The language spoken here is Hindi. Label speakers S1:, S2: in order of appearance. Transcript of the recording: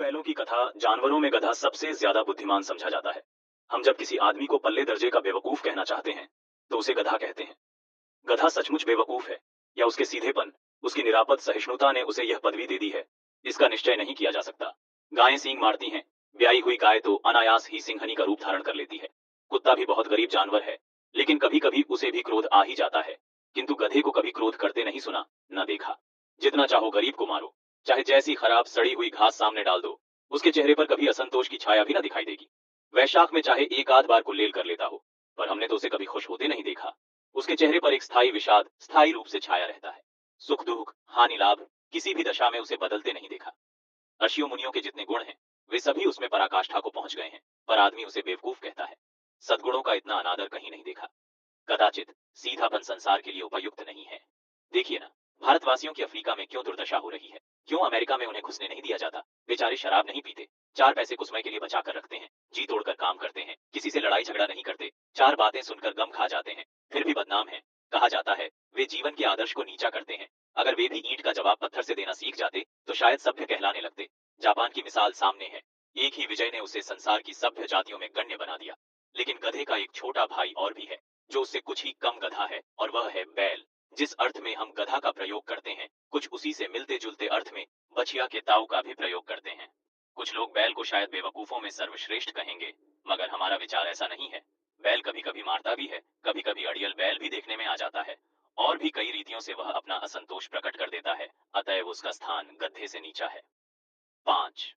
S1: बैलों की कथा। जानवरों में गधा सबसे ज्यादा बुद्धिमान समझा जाता है। हम जब किसी आदमी को पल्ले दर्जे का बेवकूफ कहना चाहते हैं तो उसे गधा कहते हैं। गधा सचमुच बेवकूफ है या उसके सीधेपन, उसकी निरापद सहिष्णुता ने उसे यह पदवी दे दी है, इसका निश्चय नहीं किया जा सकता। गायें सींग मारती हैं, ब्याई हुई गाय तो अनायास ही सिंहनी का रूप धारण कर लेती है। कुत्ता भी बहुत गरीब जानवर है, लेकिन कभी कभी उसे भी क्रोध आ ही जाता है। किंतु गधे को कभी क्रोध करते नहीं सुना, न देखा। जितना चाहो गरीब को मारो, चाहे जैसी खराब सड़ी हुई घास सामने डाल दो, उसके चेहरे पर कभी असंतोष की छाया भी न दिखाई देगी। वैशाख में चाहे एक आध बार कुल्लेल कर लेता हो, पर हमने तो उसे कभी खुश होते नहीं देखा। उसके चेहरे पर एक स्थायी विषाद स्थायी रूप से छाया रहता है। सुख दुख हानि लाभ किसी भी दशा में उसे बदलते नहीं देखा। ऋषियों मुनियों के जितने गुण हैं, वे सभी उसमें पराकाष्ठा को पहुंच गए हैं, पर आदमी उसे बेवकूफ कहता है। सद्गुणों का इतना अनादर कहीं नहीं देखा। कदाचित सीधापन संसार के लिए उपयुक्त नहीं है। देखिए ना, भारतवासियों की अफ्रीका में क्यों दुर्दशा हो रही है। क्यों अमेरिका में उन्हें घुसने नहीं दिया जाता। बेचारे शराब नहीं पीते, चार पैसे कुसमय के लिए बचा कर रखते हैं, जी तोड़कर काम करते हैं, किसी से लड़ाई झगड़ा नहीं करते, चार बातें सुनकर गम खा जाते हैं, फिर भी बदनाम है। कहा जाता है वे जीवन के आदर्श को नीचा करते हैं। अगर वे भी ईंट का जवाब पत्थर से देना सीख जाते तो शायद सभ्य कहलाने लगते। जापान की मिसाल सामने है। एक ही विजय ने उसे संसार की सभ्य जातियों में गण्य बना दिया। लेकिन गधे का एक छोटा भाई और भी है, जो उससे कुछ ही कम गधा है, और वह है बैल। जिस अर्थ में हम गधा का प्रयोग करते हैं, कुछ उसी से मिलते जुलते अर्थ में बछिया के ताऊ का भी प्रयोग करते हैं। कुछ लोग बैल को शायद बेवकूफों में सर्वश्रेष्ठ कहेंगे, मगर हमारा विचार ऐसा नहीं है। बैल कभी कभी मारता भी है, कभी कभी अड़ियल बैल भी देखने में आ जाता है, और भी कई रीतियों से वह अपना असंतोष प्रकट कर देता है। अतएव उसका स्थान गधे से नीचा है। 5